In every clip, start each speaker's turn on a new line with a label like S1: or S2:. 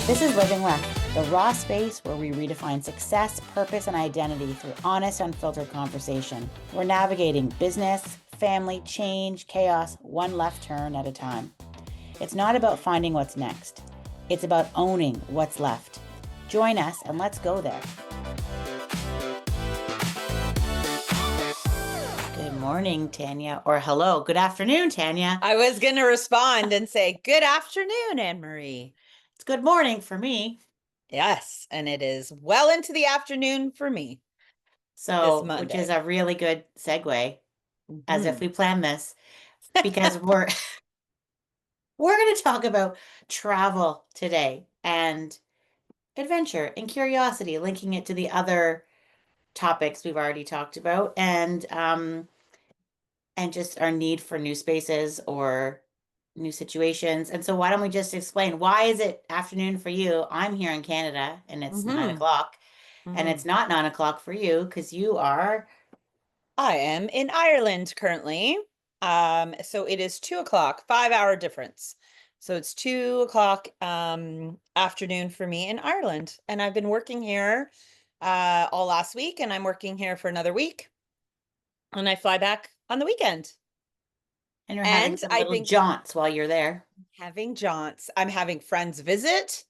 S1: This is Living Left, the raw space where we redefine success, purpose, and identity through honest, unfiltered conversation. We're navigating business, family, change, chaos, one left turn at a time. It's not about finding what's next. It's about owning what's left. Join us and let's go there. Good morning, Tanya. Or hello, good afternoon, Tanya.
S2: I was going to respond and say, good afternoon, Anne-Marie.
S1: It's good morning for me.
S2: Yes, and it is well into the afternoon for me.
S1: So, which is a really good segue, as if we planned this, because we're going to talk about travel today and adventure and curiosity, linking it to the other topics we've already talked about, and just our need for new spaces or new situations. And so why don't we just explain, why is it afternoon for you? I'm here in Canada and it's 9 o'clock, and it's not 9 o'clock for you because you are.
S2: I am in Ireland currently. So it is 2 o'clock, 5-hour difference. So it's 2 o'clock afternoon for me in Ireland. And I've been working here all last week, and I'm working here for another week. And I fly back on the weekend.
S1: And you're having some little jaunts while you're there.
S2: Having jaunts. I'm having friends visit.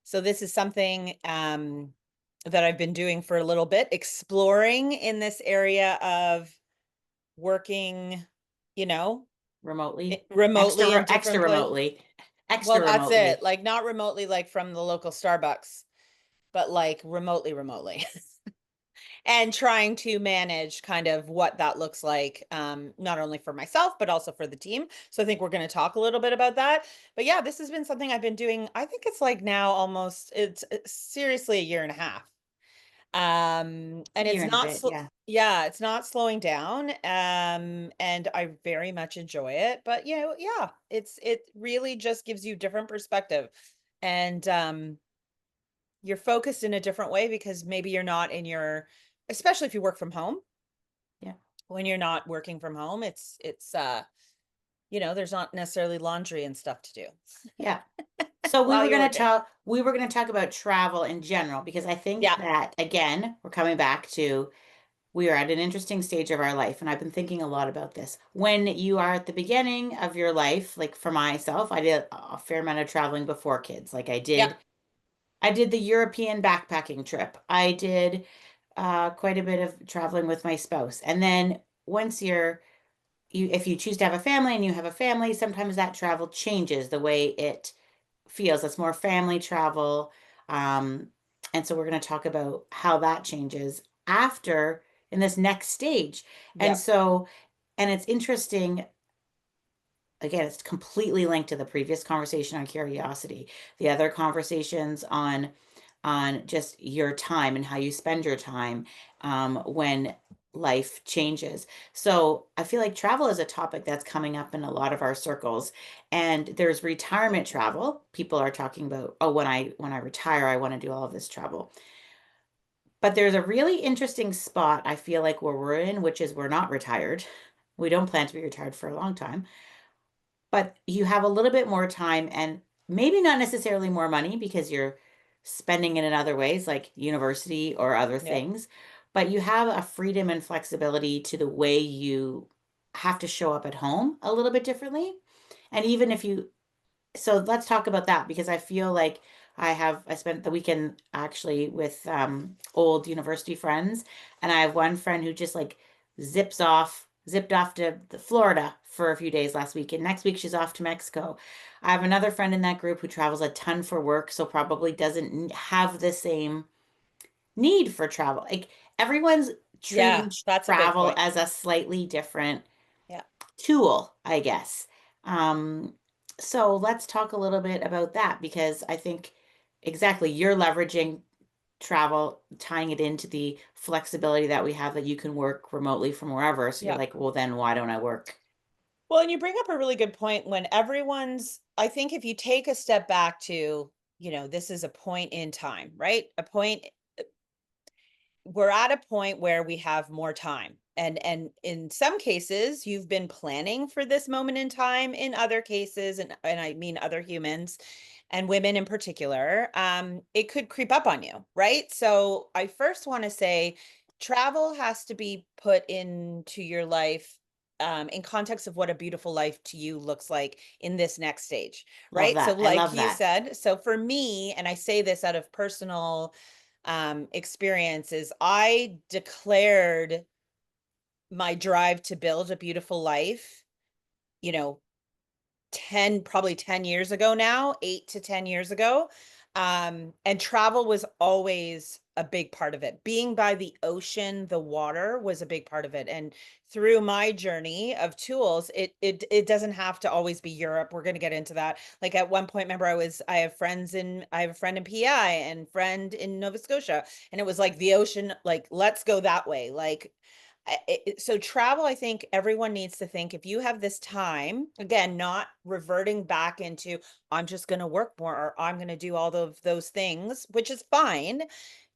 S2: So this is something that I've been doing for a little bit, exploring in this area of working,
S1: remotely,
S2: extra
S1: remotely.
S2: Well, that's it. Like not remotely, like from the local Starbucks, but like remotely. And trying to manage kind of what that looks like, not only for myself, but also for the team. So I think we're going to talk a little bit about that. But yeah, this has been something I've been doing. I think it's like now almost, it's seriously a year and a half. And it's not, it's not slowing down. And I very much enjoy it, but it really just gives you different perspective, and you're focused in a different way because maybe you're not in your, especially if you work from home.
S1: Yeah.
S2: When you're not working from home, it's there's not necessarily laundry and stuff to do.
S1: Yeah. So we were going to talk about travel in general, because I think that, again, we're coming back to, we are at an interesting stage of our life. And I've been thinking a lot about this. When you are at the beginning of your life, like for myself, I did a fair amount of traveling before kids. Like I did the European backpacking trip. I did quite a bit of traveling with my spouse. And then once if you choose to have a family and you have a family, sometimes that travel changes the way it feels. It's more family travel. And so we're going to talk about how that changes after, in this next stage. And so, and it's interesting. Again, it's completely linked to the previous conversation on curiosity, the other conversations on just your time and how you spend your time when life changes. So I feel like travel is a topic that's coming up in a lot of our circles. And there's retirement travel. People are talking about, oh, when I retire, I want to do all of this travel. But there's a really interesting spot, I feel like, where we're in, which is we're not retired. We don't plan to be retired for a long time, but you have a little bit more time and maybe not necessarily more money because you're spending it in other ways like university or other things, but you have a freedom and flexibility to the way you have to show up at home a little bit differently. And even if you, so let's talk about that, because I feel like I spent the weekend actually with old university friends, and I have one friend who just like zipped off to Florida for a few days last week, and next week she's off to Mexico. I have another friend in that group who travels a ton for work, so probably doesn't have the same need for travel. Like everyone's treating travel as a slightly different tool, I guess. So let's talk a little bit about that, because I think exactly you're leveraging travel, tying it into the flexibility that we have, that you can work remotely from wherever. So you're like, well, then why don't I work?
S2: Well, and you bring up a really good point when I think if you take a step back to, this is a point in time, right? We're at a point where we have more time. And in some cases, you've been planning for this moment in time. In other cases, and I mean other humans, and women in particular, it could creep up on you, right? So I first want to say travel has to be put into your life in context of what a beautiful life to you looks like in this next stage,
S1: Love
S2: right? So
S1: that. I
S2: like
S1: love
S2: you
S1: that.
S2: said, so for me, and I say this out of personal experiences, I declared my drive to build a beautiful life, you know, probably 10 years ago now, 8 to 10 years ago. And travel was always a big part of it. Being by the ocean, the water was a big part of it. And through my journey of tools, it doesn't have to always be Europe. We're going to get into that. Like at one point, remember I have I have a friend in PI and friend in Nova Scotia. And it was like the ocean, like, let's go that way. Like so travel, I think everyone needs to think if you have this time, again, not reverting back into I'm just going to work more or I'm going to do all of those things, which is fine.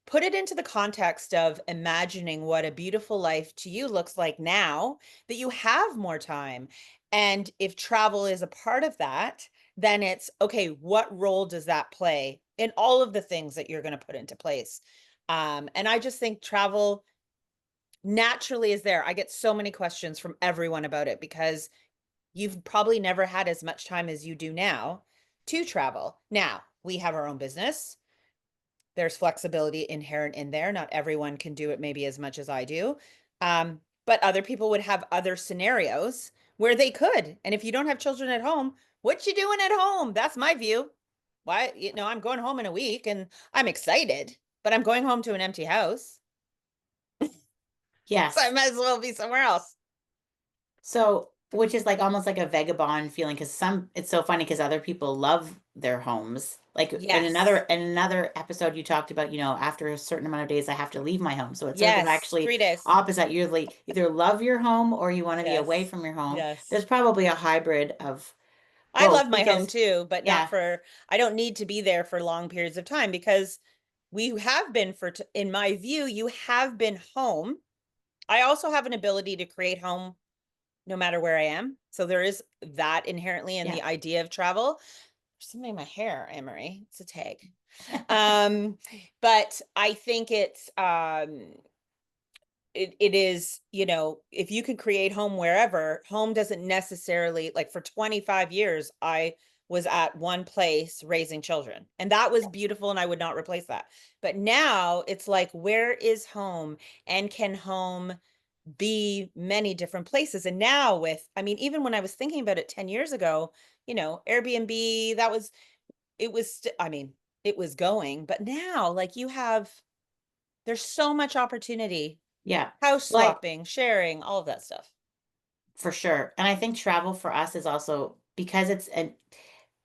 S2: Put it into the context of imagining what a beautiful life to you looks like now that you have more time. And if travel is a part of that, then it's okay, what role does that play in all of the things that you're going to put into place? And I just think travel naturally is there. I get so many questions from everyone about it because you've probably never had as much time as you do now to travel. Now, we have our own business. There's flexibility inherent in there. Not everyone can do it maybe as much as I do. But other people would have other scenarios where they could. And if you don't have children at home, what you doing at home? That's my view. Why, I'm going home in a week and I'm excited, but I'm going home to an empty house. So I
S1: Yes.
S2: might as well be somewhere else.
S1: So, which is like almost like a vagabond feeling because it's so funny because other people love their homes. Like
S2: Yes.
S1: in another episode, you talked about, after a certain amount of days, I have to leave my home. So it's sort of
S2: Yes.
S1: actually
S2: 3 days.
S1: opposite. You like either love your home or you want to be away
S2: Yes.
S1: from your home.
S2: Yes.
S1: There's probably a hybrid of
S2: I love
S1: both
S2: my home
S1: because,
S2: too, but not
S1: yeah,
S2: for, I don't need to be there for long periods of time because we have been in my view, you have been home. I also have an ability to create home no matter where I am. So there is that inherently in
S1: yeah.
S2: the idea of travel. There's something in my hair, Emery. It's a tag. Um, but I think it is, if you can create home wherever, home doesn't necessarily, like for 25 years I was at one place raising children and that was beautiful and I would not replace that. But now it's like, where is home, and can home be many different places? And now with, I mean, even when I was thinking about it 10 years ago, Airbnb, I mean, it was going, but now like there's so much opportunity.
S1: Yeah.
S2: House
S1: Like
S2: swapping, sharing, all of that stuff.
S1: for sure. And I think travel for us is also because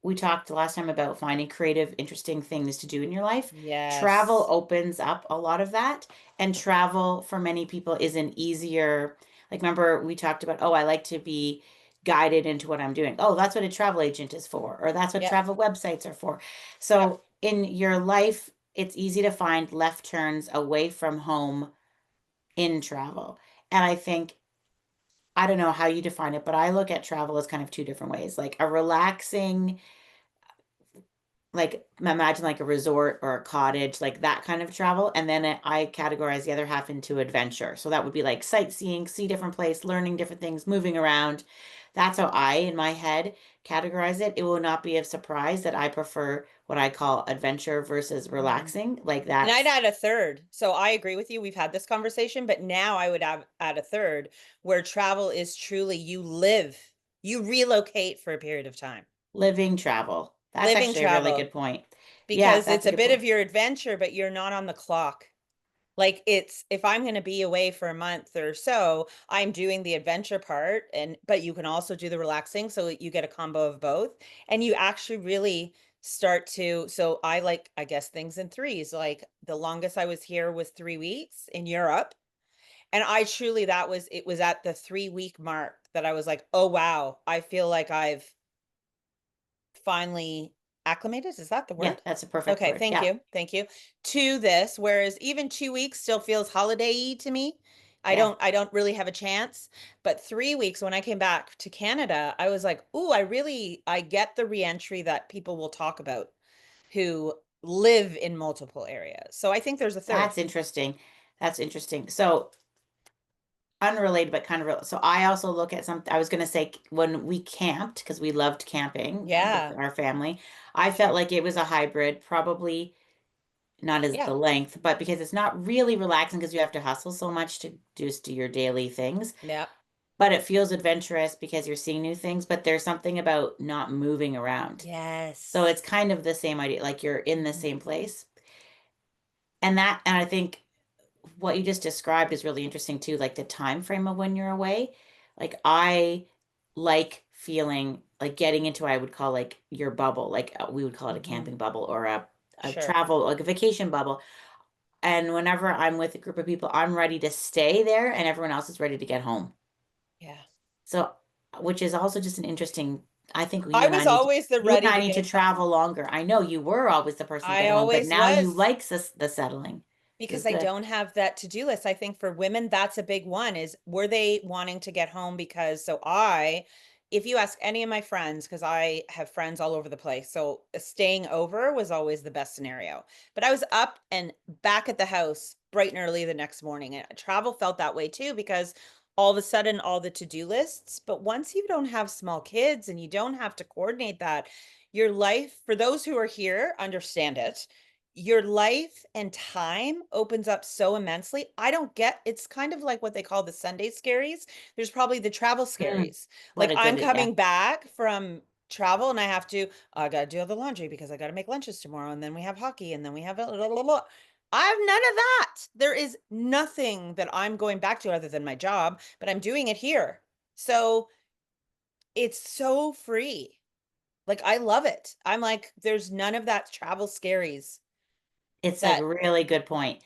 S1: we talked last time about finding creative, interesting things to do in your life. Travel
S2: Yes.
S1: opens up a lot of that. And travel for many people is an easier, like, remember we talked about, oh, I like to be guided into what I'm doing. Oh, that's what a travel agent is for, or that's what
S2: Yep.
S1: travel websites are for.
S2: Yep.
S1: So in your life, it's easy to find left turns away from home in travel. And I think I don't know how you define it, but I look at travel as kind of two different ways. Like a relaxing, like imagine like a resort or a cottage, like that kind of travel. And then I categorize the other half into adventure. So that would be like sightseeing, see different place, learning different things, moving around. That's how I, in my head, categorize it. It will not be a surprise that I prefer what I call adventure versus
S2: Mhm.
S1: relaxing. Like
S2: And I'd
S1: that's
S2: add a third. So I agree with you. We've had this conversation, but now I would add a third where travel is truly you relocate for a period of time.
S1: living travel. That's
S2: Living
S1: actually a really good
S2: travel
S1: point. Yeah,
S2: because
S1: that's
S2: it's
S1: a
S2: a
S1: good
S2: bit
S1: point.
S2: of your adventure, but you're not on the clock. Like if I'm going to be away for a month or so, I'm doing the adventure part but you can also do the relaxing so that you get a combo of both and you actually really start to, so I guess things in threes. Like the longest I was here was 3 weeks in Europe, and I truly, it was at the 3 week mark that I was like, "Oh wow, I feel like I've finally acclimated." Is that the
S1: Yeah,
S2: word?
S1: that's a perfect
S2: Okay,
S1: word.
S2: thank
S1: Yeah.
S2: you. Thank you. To this, whereas even 2 weeks still feels holiday-y to me.
S1: Yeah.
S2: I don't really have a chance, but 3 weeks when I came back to Canada, I was like, "Ooh, I get the reentry that people will talk about." who live in multiple areas. So I think there's a third.
S1: That's interesting. That's interesting. So unrelated, but kind of real. So I also look at some, I was going to say when we camped, because we loved camping with
S2: Yeah,
S1: our family, I felt
S2: sure.
S1: like it was a hybrid, probably not as
S2: Yeah,
S1: the length, but because it's not really relaxing because you have to hustle so much to just do your daily things.
S2: yeah.
S1: But it feels adventurous because you're seeing new things, but there's something about not moving around. So
S2: Yes.
S1: it's kind of the same idea, like you're in the
S2: Mhm.
S1: same place. And I think what you just described is really interesting too, like the time frame of when you're away. Like I like feeling like getting into, I would call like your bubble, like we would call it a
S2: Mhm.
S1: camping bubble or a
S2: Sure.
S1: travel, like a vacation bubble. And whenever I'm with a group of people, I'm ready to stay there and everyone else is ready to get home.
S2: Yeah.
S1: So, which is also just an interesting, I think
S2: I was always the
S1: you and
S2: ready
S1: I
S2: to
S1: need to
S2: get home.
S1: travel longer. I know you were always the person to
S2: I
S1: get home, but
S2: always
S1: now you
S2: was.
S1: like the settling, which is
S2: Because I
S1: good.
S2: don't have that to-do list. I think for women, that's a big one is were they wanting to get home because if you ask any of my friends, because I have friends all over the place, so staying over was always the best scenario. But I was up and back at the house bright and early the next morning. And travel felt that way too, because all of a sudden all the to-do lists, but once you don't have small kids and you don't have to coordinate that, your life, for those who are here, understand it, your life and time opens up so immensely. I don't get, it's kind of like what they call the Sunday scaries. There's probably the travel
S1: Mm,
S2: scaries.
S1: what
S2: Like
S1: a
S2: I'm
S1: good, yeah.
S2: coming back from travel and I got to do all the laundry because I got to make lunches tomorrow. And then we have hockey and then we have blah, blah, blah. I have none of that. There is nothing that I'm going back to other than my job, but I'm doing it here. So it's so free. Like I love it. I'm like, there's none of that travel scaries
S1: It's like
S2: that.
S1: a really good point.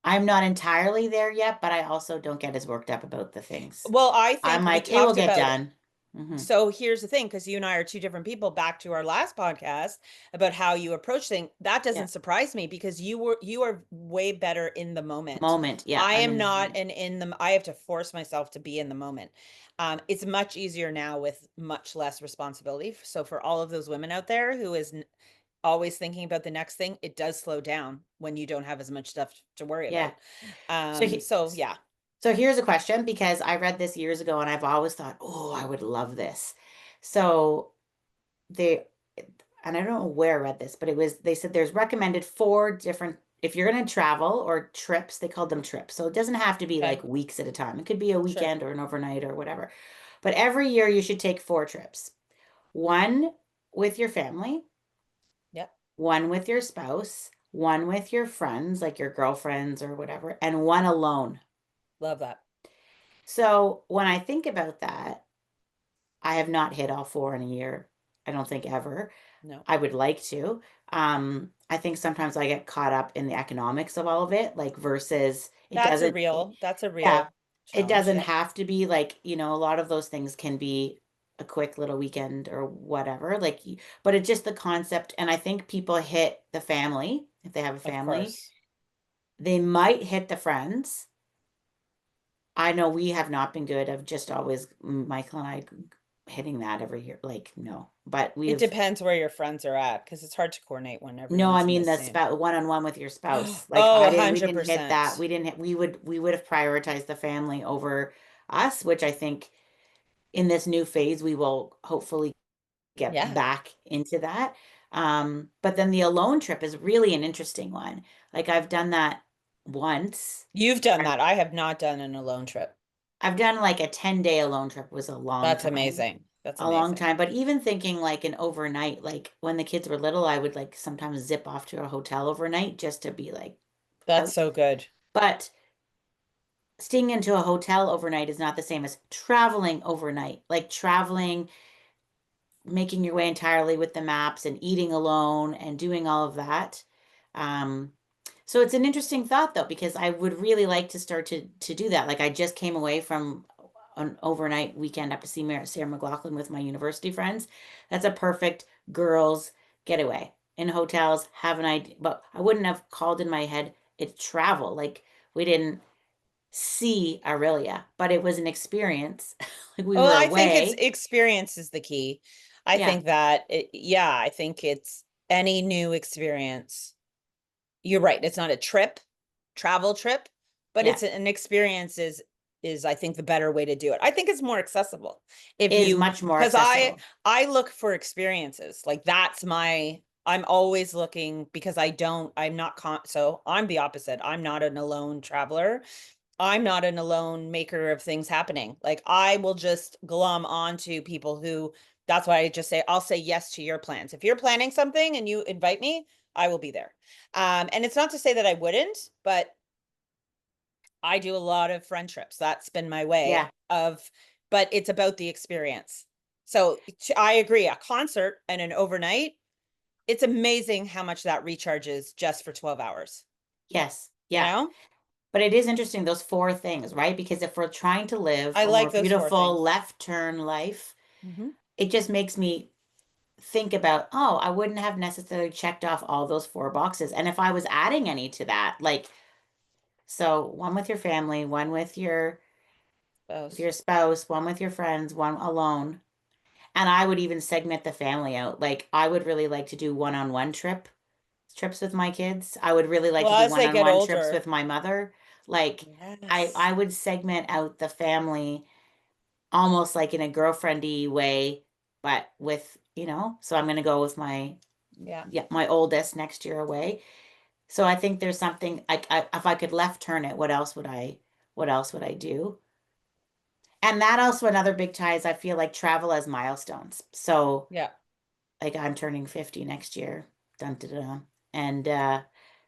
S1: I'm not entirely there yet, but I also don't get as worked up about the things.
S2: Well, I
S1: I'm
S2: think we
S1: like, it will
S2: talked
S1: get
S2: about it.
S1: done. Hmm.
S2: So here's the thing, because you and I are two different people, back to our last podcast about how you approach things. That
S1: Yeah.
S2: doesn't surprise me because you are way better in the moment.
S1: Moment. Yeah.
S2: I
S1: I'm
S2: am
S1: in the
S2: not,
S1: moment.
S2: and in the I have to force myself to be in the moment. It's much easier now with much less responsibility. So for all of those women out there who is always thinking about the next thing, it does slow down when you don't have as much stuff to worry
S1: Yeah.
S2: about.
S1: So,
S2: So yeah,
S1: so here's a question because I read this years ago and I've always thought, oh, I would love this. So they, and I don't know where I read this, but they said there's recommended four different, if you're going to travel or trips, they called them trips. So it doesn't have to be
S2: okay,
S1: like weeks at a time. It could be a
S2: sure,
S1: weekend or an overnight or whatever. But every year you should take four trips. One with your family,
S2: yep,
S1: one with your spouse, one with your friends, like your girlfriends or whatever, and one alone.
S2: love that.
S1: So when I think about that, I have not hit all four in a year. I don't think ever.
S2: No.
S1: I would like to. I think sometimes I get caught up in the economics of all of it, like versus
S2: That's a
S1: yeah,
S2: real
S1: it
S2: challenge.
S1: doesn't
S2: Yep.
S1: have to be like, a lot of those things can be a quick little weekend or whatever. Like, but it's just the concept. And I think people hit the family, if they have a
S2: Of
S1: family,
S2: course.
S1: they might hit the friends. I know we have not been good of just always Michael and I hitting that every year. Like, no, but
S2: It
S1: we've
S2: depends where your friends are at because it's hard to coordinate when
S1: no, I
S2: everyone's in
S1: mean
S2: the
S1: the
S2: same.
S1: spouse one-on-one with your spouse. Like
S2: Oh,
S1: we didn't hit that.
S2: 100%.
S1: We didn't hit, we would have prioritized the family over us, which I think in this new phase we will hopefully get
S2: Yeah.
S1: back into that. But then the alone trip is really an interesting one. Like I've done that once.
S2: You've done that. I have not done an alone trip.
S1: I've done like a 10-day alone trip was
S2: That's amazing. That's
S1: a long
S2: amazing.
S1: time. But even thinking like an overnight, like when the kids were little, I would like sometimes zip off to a hotel overnight just to be like
S2: That's
S1: out.
S2: so good.
S1: But staying into a hotel overnight is not the same as traveling overnight. Like traveling, making your way entirely with the maps and eating alone and doing all of that. Um, so it's an interesting thought though, because I would really like to start to do that. Like I just came away from an overnight weekend up to see Sarah McLaughlin with my university friends. That's a perfect girls getaway in hotels. Have an idea, but I wouldn't have called in my head it's travel. Like we didn't see Aurelia, but it was an experience. Like we
S2: Well,
S1: were
S2: I think it's
S1: away.
S2: experience is the key. I
S1: Yeah.
S2: think that yeah, I think it's any new experience. You're right. It's not a travel trip, but
S1: Yeah.
S2: it's an experience is I think the better way to do it. I think it's more accessible if
S1: Is
S2: you
S1: much more
S2: because
S1: accessible.
S2: I look for experiences. Like that's my I'm always looking because I'm not so I'm the opposite. I'm not an alone traveler. I'm not an alone maker of things happening. Like I will just glom onto people who that's why I just say I'll say yes to your plans. If you're planning something and you invite me, I will be there. And it's not to say that I wouldn't, but I do a lot of friend trips. That's been my way
S1: Yeah.
S2: of, but it's about the experience. So I agree. A concert and an overnight, it's amazing how much that recharges just for 12 hours,
S1: Yes.
S2: you
S1: Yeah.
S2: know?
S1: But it is interesting, those four things, right? Because if we're trying to live
S2: I
S1: a more
S2: like those four
S1: beautiful
S2: things.
S1: left turn life,
S2: Mm-hmm.
S1: it just makes me think about, oh, I wouldn't have necessarily checked off all those four boxes. And if I was adding any to that, like, so one with your family, one with
S2: Those.
S1: your spouse, one with your friends, one alone. And I would even segment the family out. Like I would really like to do one-on-one trips with my kids. I would really like
S2: Well,
S1: to do
S2: as they get
S1: one-on-one trips
S2: older.
S1: with my mother. Like I
S2: Yes.
S1: would segment out the family almost like in a girlfriendy way, but with, so I'm gonna go with my
S2: Yeah.
S1: yeah, my oldest next year away. So I think there's something if I could left turn it, what else would I do? And that also another big tie is I feel like travel as milestones. So
S2: Yeah.
S1: like I'm turning 50 next year. Dun, dun, dun. And that's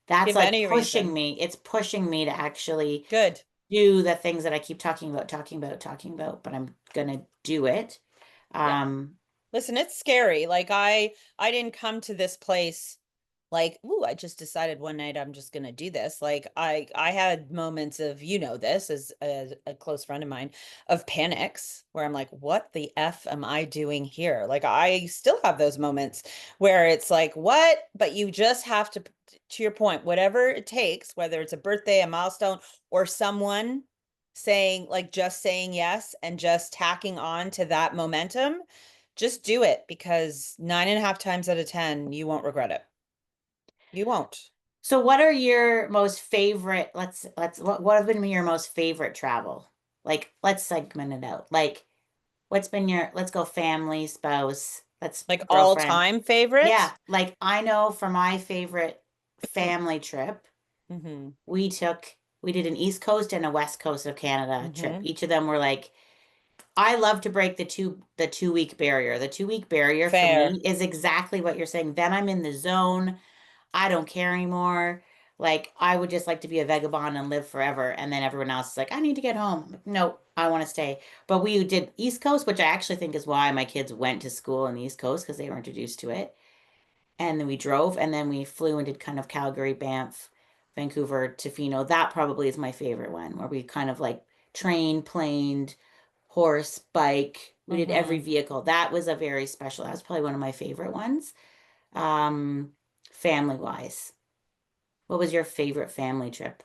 S2: Give
S1: like
S2: any
S1: pushing
S2: reason.
S1: me. It's pushing me to actually
S2: Good.
S1: do the things that I keep talking about, but I'm gonna do it.
S2: Yeah.
S1: Um,
S2: Listen, it's scary. Like I didn't come to this place like, ooh, I just decided one night I'm just gonna do this. Like I had moments of, you know, this as a close friend of mine of panics where I'm like, what the F am I doing here? Like I still have those moments where it's like, what? But you just have to your point, whatever it takes, whether it's a birthday, a milestone, or someone saying like just saying yes and just tacking on to that momentum, just do it because 9.5 times out of 10, you won't regret it. You won't.
S1: so what are your most favorite, what have been your most favorite travel? Like, let's segment it out. Like, what's been let's go family, spouse, let's
S2: Like
S1: girlfriend.
S2: all-time
S1: Yeah,
S2: favorite?
S1: like I know for my favorite family trip,
S2: Mm-hmm.
S1: we took we did an East Coast and a West Coast of Canada trip.
S2: Mm-hmm.
S1: Each of them were like I love to break the 2 week barrier. The 2 week barrier for
S2: Fair.
S1: me is exactly what you're saying. Then I'm in the zone. I don't care anymore. Like I would just like to be a vagabond and live forever. And then everyone else is like, I need to get home. I'm like, nope, I want to stay. But we did East Coast, which I actually think is why my kids went to school in the East Coast because they were introduced to it. And then we drove and then we flew and did kind of Calgary, Banff, Vancouver, Tofino. That probably is my favorite one where we kind of like train, planed, horse, bike. We did every
S2: Mm-hmm.
S1: vehicle. That was a very special. That was probably one of my favorite ones. Um, family wise. What was your favorite family trip?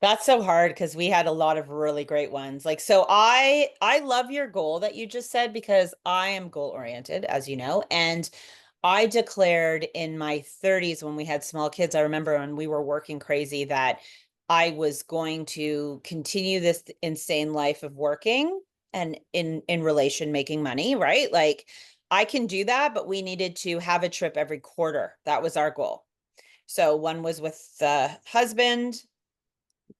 S2: That's so hard because we had a lot of really great ones. Like, so I love your goal that you just said because I am goal oriented, as you know, and I declared in my 30s when we had small kids, I remember when we were working crazy that I was going to continue this insane life of working and in relation making money, right? Like I can do that, but we needed to have a trip every quarter. That was our goal. So one was with the husband,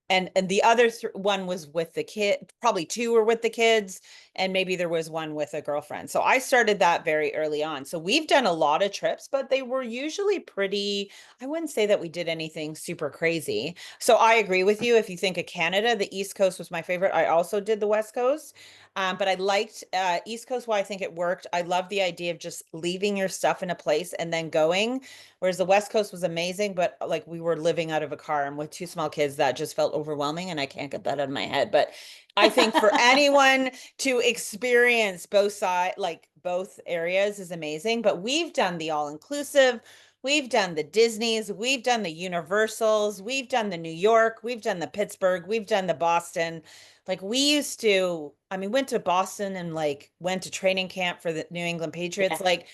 S2: and the other one was with the kid, probably two were with the kids, and maybe there was one with a girlfriend. So I started that very early on. So we've done a lot of trips, but they were usually pretty, I wouldn't say that we did anything super crazy. So I agree with you. If you think of Canada, the East Coast was my favorite. I also did the West Coast. But I liked East Coast, why I think it worked. I love the idea of just leaving your stuff in a place and then going. Whereas the West Coast was amazing, but like we were living out of a car and with two small kids, that just felt overwhelming and I can't get that out of my head. But I think for anyone to experience both side, like both areas is amazing. But we've done the all-inclusive, we've done the Disneys, we've done the Universals, we've done the New York, we've done the Pittsburgh, we've done the Boston. Like we used to, I mean, went to Boston and like went to training camp for the New England Patriots.
S1: Yeah.
S2: Like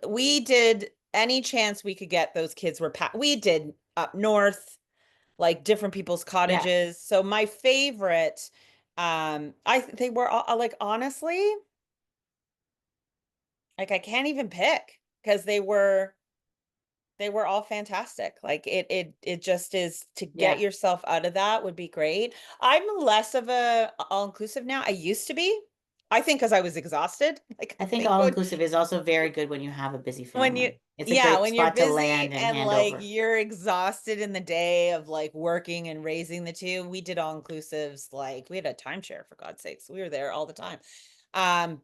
S2: we did any chance we could get those kids were we did up north, like different people's
S1: Yeah.
S2: cottages. So my favorite, they were all like, honestly, like I can't even pick because they were all fantastic. Like it just is to get
S1: Yeah.
S2: yourself out of that would be great. I'm less of a all inclusive now. I used to be. I think because I was exhausted. Like
S1: I
S2: I
S1: think
S2: think
S1: all inclusive is also very good when you have a busy
S2: when you
S1: family. It's a
S2: yeah,
S1: great
S2: when you're
S1: spot to
S2: busy
S1: land and
S2: and
S1: hand
S2: like
S1: over.
S2: you're exhausted in the day of like working and raising the two. We did all inclusives, like we had a timeshare for God's sakes. We were there all the time.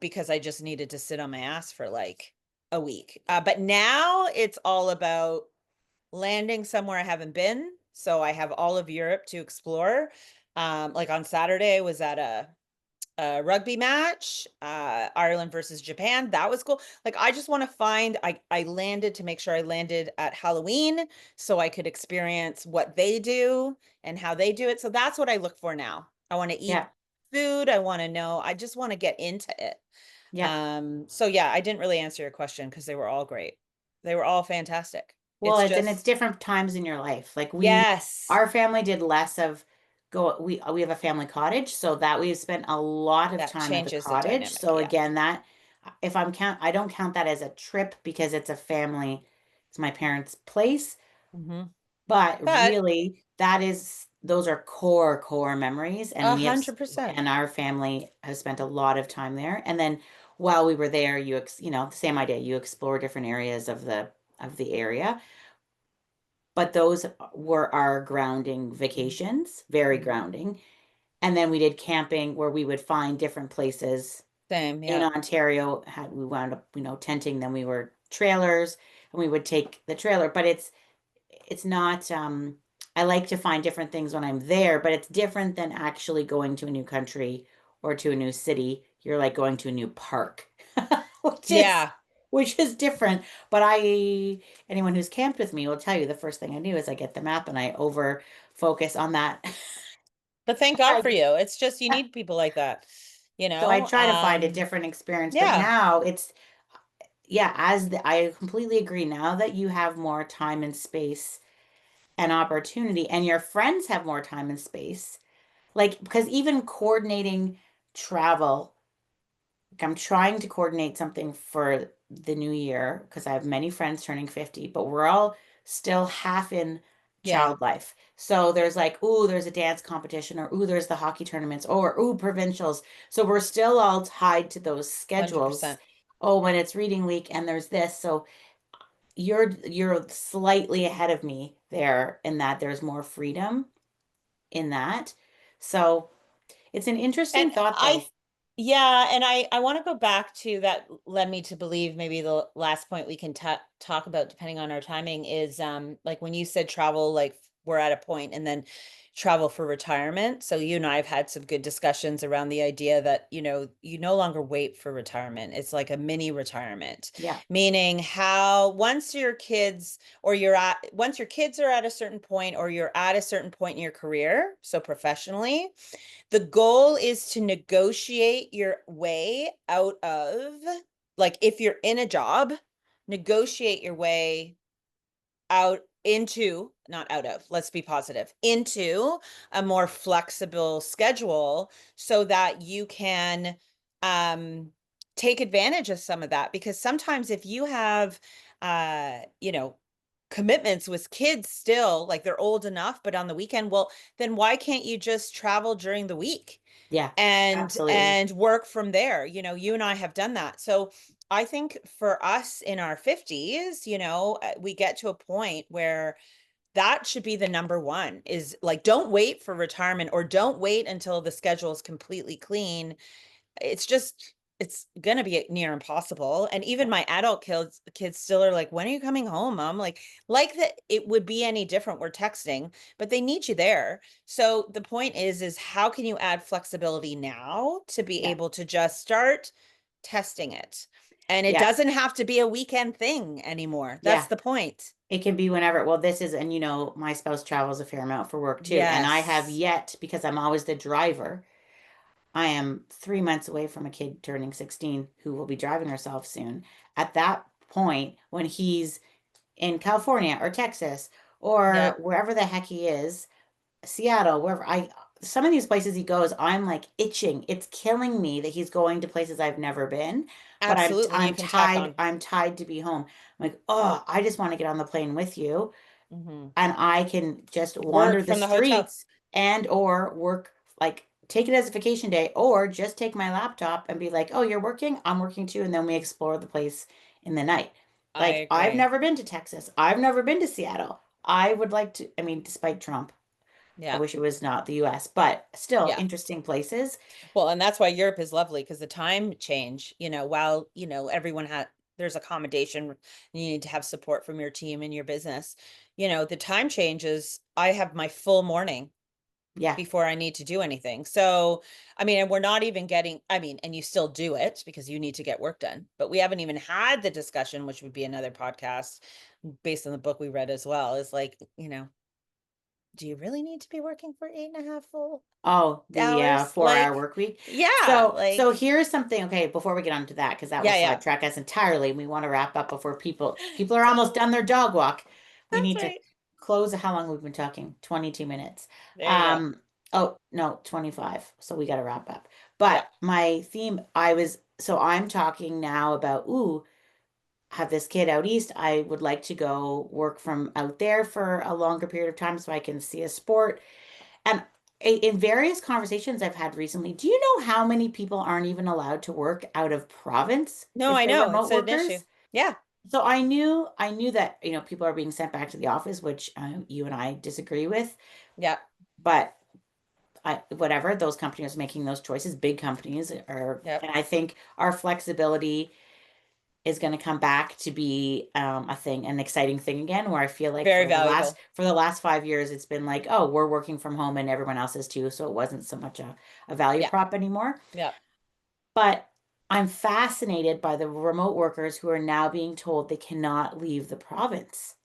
S2: Because I just needed to sit on my ass for like a week. But now it's all about landing somewhere I haven't been. So I have all of Europe to explore. Like on Saturday, I was at a rugby match, Ireland versus Japan. That was cool. Like I just want to find I landed to make sure I landed at Halloween so I could experience what they do and how they do it. So that's what I look for now. I want to eat
S1: Yeah.
S2: food. I want to know. I just want to get into it.
S1: Yeah.
S2: So yeah, I didn't really answer your question because they were all great. They were all fantastic.
S1: Well,
S2: It's
S1: it's
S2: just
S1: different times in your life. Like
S2: yes,
S1: our family did less of we have a family cottage, so that we've spent a lot of
S2: that
S1: time at the
S2: changes the
S1: cottage.
S2: dynamic.
S1: So
S2: Yeah.
S1: again, that if I don't count that as a trip because it's a family, it's my parents' place.
S2: Hmm.
S1: But
S2: But
S1: really, those are core memories, and
S2: 100%.
S1: and our family has spent a lot of time there. And then while we were there, the same idea, you explore different areas of the area. But those were our grounding vacations, very
S2: Mhm.
S1: grounding. And then we did camping where we would find different places
S2: Same.
S1: in
S2: Yeah.
S1: Ontario. Had we wound up, tenting, then we were trailers, and we would take the trailer. But it's not I like to find different things when I'm there, but it's different than actually going to a new country or to a new city. You're like going to a new park, which is
S2: Yeah.
S1: which is different. But anyone who's camped with me will tell you the first thing I do is I get the map and I over focus on that.
S2: But thank God
S1: I
S2: for you. It's just you need people like that, you
S1: So I
S2: know?
S1: try to find a different experience, but
S2: Yeah.
S1: now it's yeah, I completely agree now that you have more time and space and opportunity and your friends have more time and space. Like, because even coordinating travel, like I'm trying to coordinate something for the new year because I have many friends turning 50, but we're all still half in
S2: Yeah.
S1: child life. So there's like, ooh, there's a dance competition, or ooh, there's the hockey tournaments, or ooh, provincials. So we're still all tied to those schedules.
S2: 100%.
S1: Oh, when it's reading week and there's this. So you're slightly ahead of me there in that there's more freedom in that. So it's an interesting
S2: And
S1: thought though.
S2: yeah, and I want to go back to that led me to believe maybe the last point we can talk about depending on our timing is like when you said travel, like we're at a point and then travel for retirement. So you and I have had some good discussions around the idea that, you no longer wait for retirement. It's like a mini retirement,
S1: Yeah.
S2: meaning how once your kids are at a certain point or you're at a certain point in your career, so professionally, the goal is to negotiate your way out of, like, if you're in a job, negotiate your way out into, not out of, let's be positive, into a more flexible schedule so that you can take advantage of some of that. Because sometimes if you have, commitments with kids still, like they're old enough, but on the weekend, well, then why can't you just travel during the week?
S1: Yeah. Absolutely.
S2: And work from there. You and I have done that. So I think for us in our 50s, we get to a point where that should be the number one is like, don't wait for retirement or don't wait until the schedule is completely clean. It's gonna be near impossible. And even
S1: Yeah.
S2: my adult kids still are like, when are you coming home, mom? Like that it would be any different. We're texting, but they need you there. So the point is how can you add flexibility now to be
S1: Yeah.
S2: able to just start testing it? And it
S1: Yeah.
S2: doesn't have to be a weekend thing anymore. That's
S1: Yeah.
S2: the point.
S1: It can be whenever. Well, and my spouse travels a fair amount for work too. And I have
S2: Yes.
S1: yet, because I'm always the driver, I am 3 months away from a kid turning 16 who will be driving herself soon. At that point, when he's in California or Texas
S2: Yeah,
S1: or wherever the heck he is, Seattle, wherever some of these places he goes, I'm like itching. It's killing me that he's going to places I've never been, but
S2: absolutely. You can tack on.
S1: I'm tied to be home. I'm like, oh, I just want to get on the plane with you
S2: Hmm.
S1: and I can just wander
S2: Work
S1: the
S2: from the hotel.
S1: streets and or work like take it as a vacation day or just take my laptop and be like, "Oh, you're working? I'm working too." And then we explore the place in the night.
S2: I
S1: Like I've
S2: agree.
S1: never been to Texas. I've never been to Seattle. I would like to, I mean, despite Trump, I
S2: Yeah.
S1: wish it was not the US, but still
S2: Yeah.
S1: interesting places.
S2: Well, and that's why Europe is lovely because the time change, while, everyone there's accommodation, you need to have support from your team and your business. The time changes, I have my full morning
S1: Yeah.
S2: before I need to do anything. So, I mean, and we're not even getting, and you still do it because you need to get work done, but we haven't even had the discussion, which would be another podcast based on the book we read as well, is like, do you really need to be working for 8.5 full
S1: Oh, the
S2: hours?
S1: 4 hour work week.
S2: Yeah,
S1: So here's something, okay, before we get on to that, because that will
S2: yeah, yeah,
S1: sidetrack us entirely. We want to wrap up before people are almost
S2: totally.
S1: done their dog walk. We
S2: That's
S1: need to
S2: right.
S1: close how long we've been talking? 22 minutes.
S2: There you go.
S1: Oh, no, 25. So we got to wrap up.
S2: Yeah.
S1: But my theme, so I'm talking now about, ooh, have this kid out east. I would like to go work from out there for a longer period of time so I can see a sport. And in various conversations I've had recently, do you know how many people aren't even allowed to work out of province
S2: No,
S1: if
S2: I
S1: they're
S2: know. It's
S1: remote
S2: an issue.
S1: workers?
S2: Yeah.
S1: So I knew that, people are being sent back to the office, which you and I disagree with,
S2: Yeah.
S1: but whatever, those companies making those choices, big companies are,
S2: Yep.
S1: and I think our flexibility is going to come back to be a thing, an exciting thing again, where I feel like
S2: Very valuable.
S1: for the last 5 years, it's been like, oh, we're working from home and everyone else is too. So it wasn't so much a value
S2: Yeah.
S1: prop anymore.
S2: Yeah.
S1: But I'm fascinated by the remote workers who are now being told they cannot leave the province,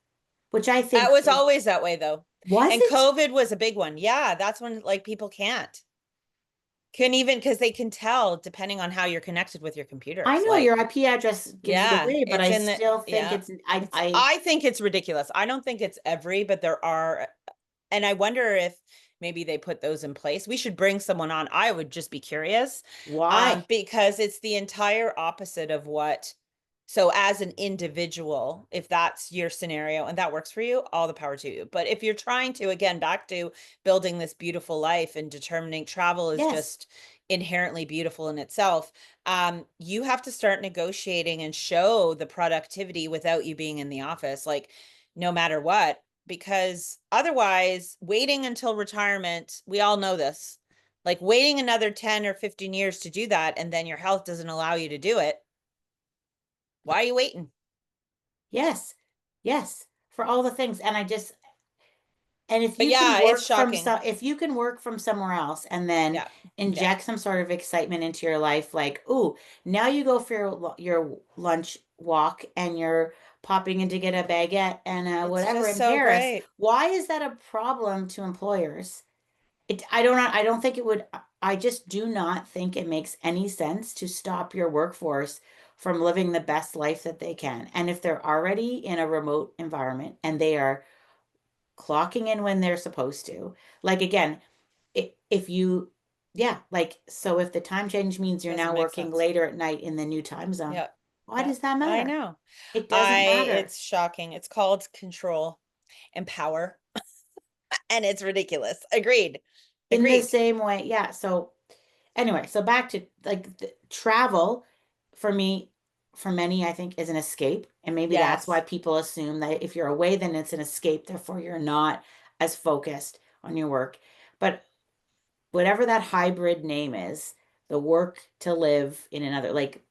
S1: which I
S2: It
S1: think
S2: was always that way though.
S1: was
S2: And
S1: it?
S2: COVID was a big one. Yeah. That's when like people can't. Can even because they can tell depending on how you're connected with your
S1: I
S2: computers.
S1: know your
S2: Like,
S1: IP address gives it
S2: yeah,
S1: away, but
S2: it's
S1: I
S2: in the
S1: still think
S2: yeah.
S1: it's
S2: It's I think it's ridiculous. I don't think it's every, but there are, and I wonder if maybe they put those in place. We should bring someone on. I would just be curious,
S1: why?
S2: because it's the entire opposite of what. So as an individual, if that's your scenario and that works for you, all the power to you. But if you're trying to, again, back to building this beautiful life and determining travel is
S1: Yes.
S2: just inherently beautiful in itself, you have to start negotiating and show the productivity without you being in the office, like no matter what, because otherwise, waiting until retirement, we all know this, like waiting another 10 or 15 years to do that, and then your health doesn't allow you to do it. Why are you waiting?
S1: Yes. Yes. For all the things. And and
S2: But yeah, it's shocking.
S1: if you can work from somewhere else and then
S2: Yeah. Yeah.
S1: inject some sort of excitement into your life, like, ooh, now you go for your lunch walk and you're popping in to get a baguette and
S2: It's
S1: whatever
S2: just
S1: in
S2: so
S1: Paris.
S2: great.
S1: Why is that a problem to employers? I don't think it would, I just do not think it makes any sense to stop your workforce from living the best life that they can. And if they're already in a remote environment and they are clocking in when they're supposed to. Like again, if you, yeah, like so if the time change means you're
S2: Doesn't
S1: now
S2: make
S1: working
S2: sense.
S1: later at night in the new time zone,
S2: Yeah.
S1: why
S2: Yeah.
S1: does that
S2: I
S1: matter?
S2: know.
S1: It doesn't matter
S2: It's shocking. It's called control and power, and it's ridiculous. Agreed.
S1: in the
S2: Agreed.
S1: same way. Yeah. So anyway, so back to like travel for me, for many, I think is an escape. And maybe that's why
S2: Yes.
S1: people assume that if you're away, then it's an escape. Therefore, you're not as focused on your work. But whatever that hybrid name is, the work to live in another, like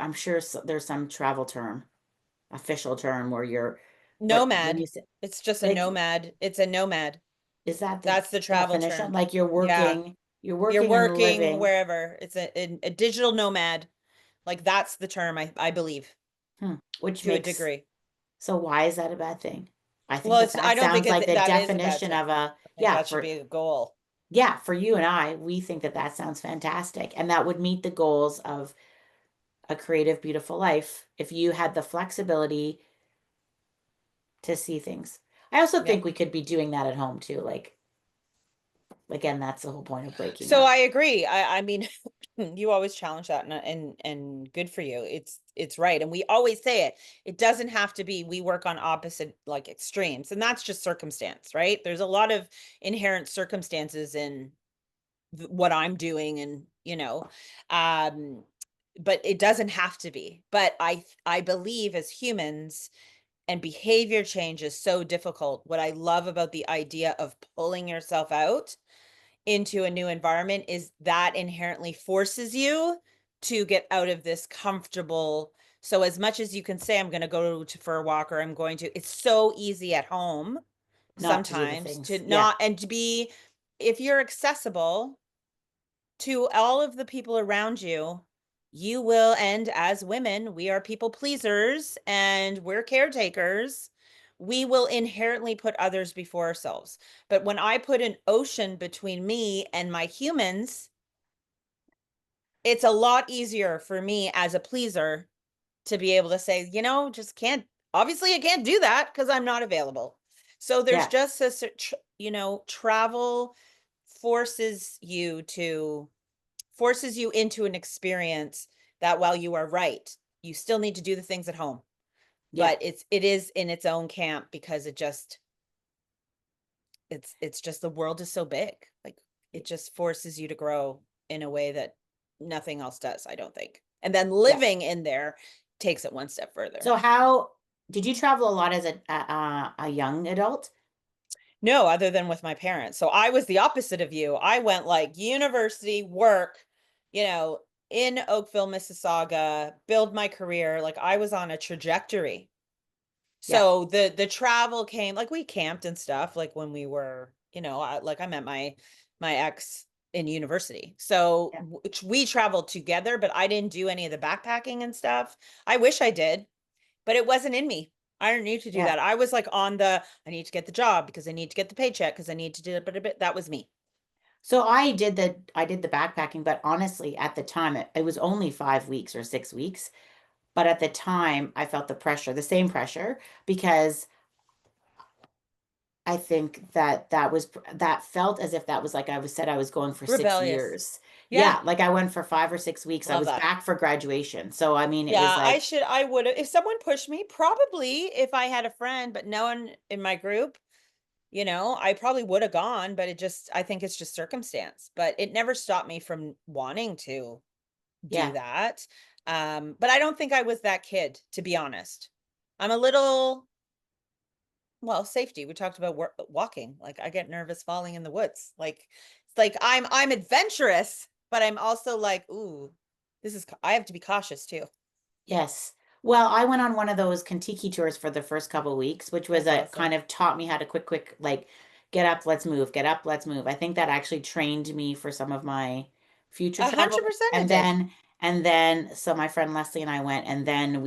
S1: I'm sure there's some travel term, official term where you're, but when you
S2: Nomad.
S1: say,
S2: It's just a
S1: like,
S2: nomad. It's a nomad.
S1: is that the
S2: That's the travel
S1: definition?
S2: term.
S1: Like
S2: Yeah.
S1: you're
S2: You're
S1: working and
S2: working
S1: living.
S2: wherever. It's a digital nomad. Like that's the term, I believe,
S1: Which
S2: to a
S1: makes,
S2: degree.
S1: so why is that a bad thing? I think
S2: Well,
S1: that
S2: I
S1: that
S2: don't think
S1: sounds like the
S2: that is a bad
S1: definition
S2: thing.
S1: of a,
S2: I think that should be a goal.
S1: yeah, for you and I, we think that that sounds fantastic. And that would meet the goals of a creative, beautiful life if you had the flexibility to see things. I also
S2: Yeah.
S1: think we could be doing that at home too. Like, again, that's the whole point of breaking
S2: So
S1: up.
S2: I agree. I mean, you always challenge that, and good for you. It's right. And we always say it. It doesn't have to be we work on opposite like extremes. And that's just circumstance, right? There's a lot of inherent circumstances in what I'm doing and, um but it doesn't have to be. But I believe as humans, and behavior change is so difficult. What I love about the idea of pulling yourself out into a new environment is that inherently forces you to get out of this comfortable. So as much as you can say, I'm going to go for a walk, or I'm going to, it's so easy at home
S1: Not to do the
S2: sometimes to
S1: things. Yeah.
S2: not, and to be, if you're accessible to all of the people around you, you will, and as women, we are people pleasers and we're caretakers. We will inherently put others before ourselves. But when I put an ocean between me and my humans, it's a lot easier for me as a pleaser to be able to say, just can't, obviously I can't do that because I'm not available. So there's
S1: Yeah.
S2: just a, travel forces you to forces you into an experience that, while you are right, you still need to do the things at home,
S1: Yeah.
S2: but it is in its own camp because it's just the world is so big. Like, it just forces you to grow in a way that nothing else does, I don't think. And then
S1: Yeah.
S2: living in there takes it one step further.
S1: So how did you travel a lot as a young adult?
S2: No, other than with my parents. So I was the opposite of you. I went like university, work, you know, in Oakville, Mississauga, build my career. Like, I was on a trajectory.
S1: Yeah.
S2: So the travel came, like, we camped and stuff like when we were, like I met my ex in university. So
S1: Yeah.
S2: we traveled together, but I didn't do any of the backpacking and stuff. I wish I did, but it wasn't in me. I didn't need to do
S1: Yeah.
S2: that. I was like on the, I need to get the job because I need to get the paycheck because I need to do it, but a bit that was me.
S1: So I did the backpacking, but honestly, at the time it was only 5 weeks or 6 weeks. But at the time, I felt the pressure, the same pressure, because I think that that felt as if that was like I was said I was going for six
S2: Rebellious.
S1: years.
S2: Yeah,
S1: Yeah, like I went for 5 or 6 weeks. I
S2: love
S1: was
S2: that.
S1: back for graduation. So I mean, it was
S2: Yeah,
S1: like,
S2: I would have, if someone pushed me, probably if I had a friend, but no one in my group, I probably would have gone, but I think it's just circumstance, but it never stopped me from wanting to do
S1: yeah,
S2: that. But I don't think I was that kid, to be honest. I'm a little, well, safety. We talked about walking. Like, I get nervous falling in the woods. Like, it's like I'm adventurous, but I'm also like, ooh, I have to be cautious too.
S1: yes. Well, I went on one of those Kentucky tours for the first couple of weeks, which was
S2: That's
S1: a
S2: awesome.
S1: kind of taught me how to quick, like get up, let's move, get up, let's move. I think that actually trained me for some of my future
S2: A hundred
S1: travel.
S2: percent it did.
S1: So my friend Leslie and I went, and then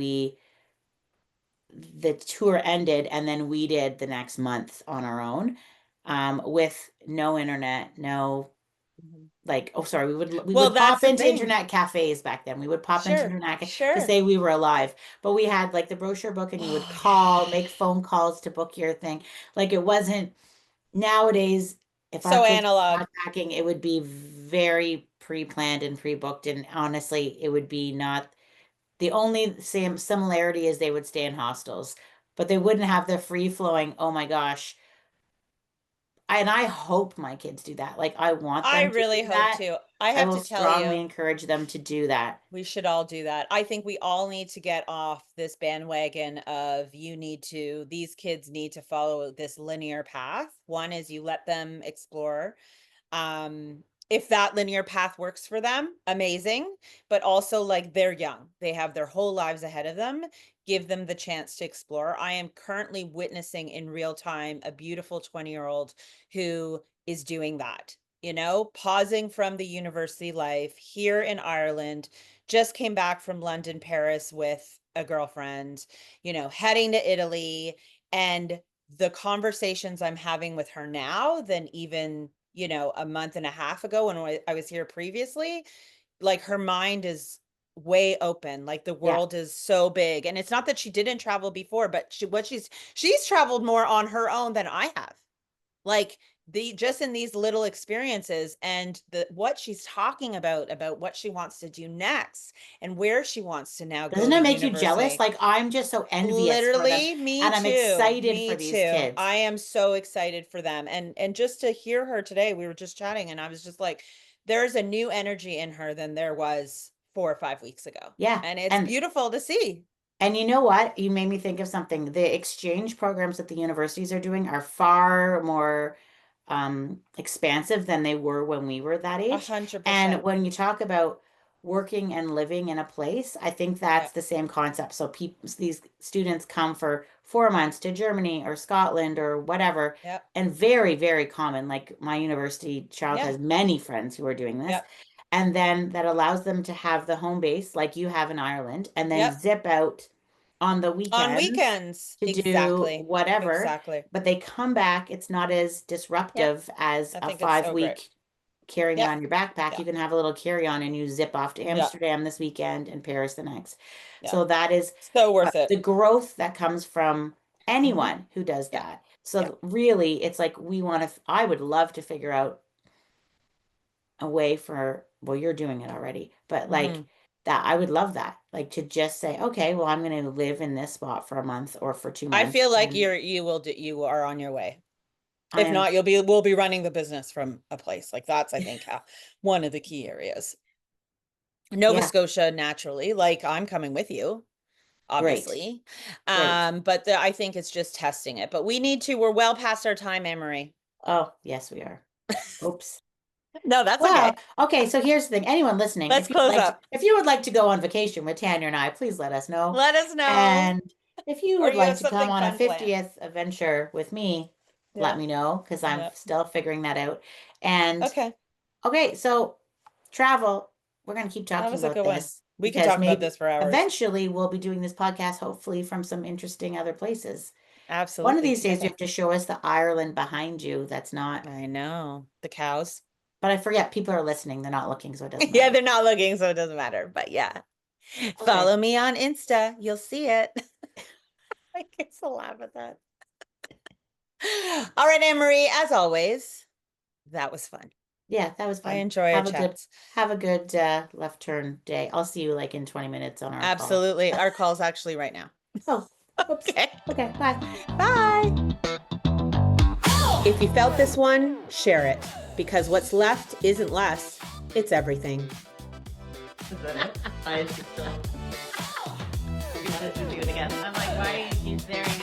S1: the tour ended, and then we did the next month on our own, with no internet, no,
S2: Mhm.
S1: like, oh sorry, we
S2: Well,
S1: would
S2: that's
S1: pop
S2: the
S1: into
S2: thing.
S1: internet cafes back then. We would pop into
S2: Sure,
S1: to
S2: sure.
S1: say we were alive, but we had like the brochure book, and you would
S2: Oh,
S1: call,
S2: yeah.
S1: make phone calls to book your thing. Like, it wasn't nowadays. If our
S2: So
S1: kids
S2: analog.
S1: were backpacking, it would be very pre-planned and pre-booked, and honestly, it would be not. The only same similarity is they would stay in hostels, but they wouldn't have the free flowing, oh my gosh. And I hope my kids do that. Like, I want
S2: I
S1: them to
S2: really
S1: do
S2: hope
S1: that.
S2: to. I
S1: I
S2: have
S1: will
S2: to tell
S1: strongly
S2: you,
S1: encourage them to do that.
S2: we should all do that. I think we all need to get off this bandwagon of these kids need to follow this linear path. One is you let them explore. If that linear path works for them, amazing. But also, like, they're young, they have their whole lives ahead of them. Give them the chance to explore. I am currently witnessing in real time a beautiful 20-year-old who is doing that, pausing from the university life here in Ireland, just came back from London, Paris with a girlfriend, heading to Italy. And the conversations I'm having with her now than even, a month and a half ago when I was here previously, like, her mind is way open. Like the world is so big. And it's not that she didn't travel before, but she's traveled more on her own than I have. Like just in these little experiences, and what she's talking about what she wants to do next and where she wants to now go
S1: Doesn't
S2: to
S1: it make you jealous?
S2: university.
S1: Like, I'm just so envious for them,
S2: Literally, me
S1: and I'm
S2: too.
S1: excited for
S2: Me
S1: these
S2: too.
S1: kids.
S2: I am so excited for them. And just to hear her today, we were just chatting and I was just like, there's a new energy in her than there was 4 or 5 weeks ago.
S1: Yeah.
S2: And it's beautiful to see.
S1: And you know what? You made me think of something. The exchange programs that the universities are doing are far more expansive than they were when we were that age.
S2: 100%.
S1: And when you talk about working and living in a place, I think that's the same concept. So people, these students come for 4 months to Germany or Scotland or whatever,
S2: Yep.
S1: and very, very common. Like my university child has many friends who are doing this.
S2: Yep.
S1: And then that allows them to have the home base like you have in Ireland, and then zip out on the weekends to do whatever.
S2: Exactly.
S1: But they come back, it's not as disruptive as a 5 week carrying on your backpack. You can have a little carry-on and you zip off to Amsterdam this weekend and Paris the next. So that is
S2: so worth it.
S1: The growth that comes from anyone who does that. So really, it's like I would love to figure out a way for, well, you're doing it already, but like that, I would love that. Like to just say, okay, well, I'm going to live in this spot for a month or for 2 months.
S2: I feel like you are on your way. If not, we'll be running the business from a place. Like that's, I think, one of the key areas. Nova Scotia, naturally, like I'm coming with you, obviously. But I think it's just testing it. But we're well past our time, Anne-Marie.
S1: Oh, yes, we are. Oops.
S2: No, that's okay.
S1: Okay, so here's the thing. Anyone listening,
S2: let's close up.
S1: If you would like to go on vacation with Tanya and I, please let us know.
S2: Let us know.
S1: And if you would like to come on a 50th adventure with me, let me know, because I'm still figuring that out. And okay, so travel, we're going to keep talking about this.
S2: We can talk about this for hours.
S1: Eventually, we'll be doing this podcast, hopefully from some interesting other places.
S2: Absolutely.
S1: One of these days, you have to show us the Ireland behind you. That's not.
S2: I know. The cows.
S1: But I forget, people are listening. They're not looking, so it doesn't matter.
S2: Yeah, they're not looking, so it doesn't matter. But follow me on Insta. You'll see it. I can't still laugh at that. All right, Anne-Marie, as always, that was fun.
S1: Yeah, that was fun.
S2: I enjoy our chats.
S1: Have a good left turn day. I'll see you like in 20 minutes on our call.
S2: Absolutely. Our call's actually right now.
S1: Oh,
S2: okay.
S1: Okay, bye.
S2: Bye. If you felt this one, share it, because what's left isn't less, it's everything.
S1: Is that it? I just, we gotta do it again. I'm like, why are you staring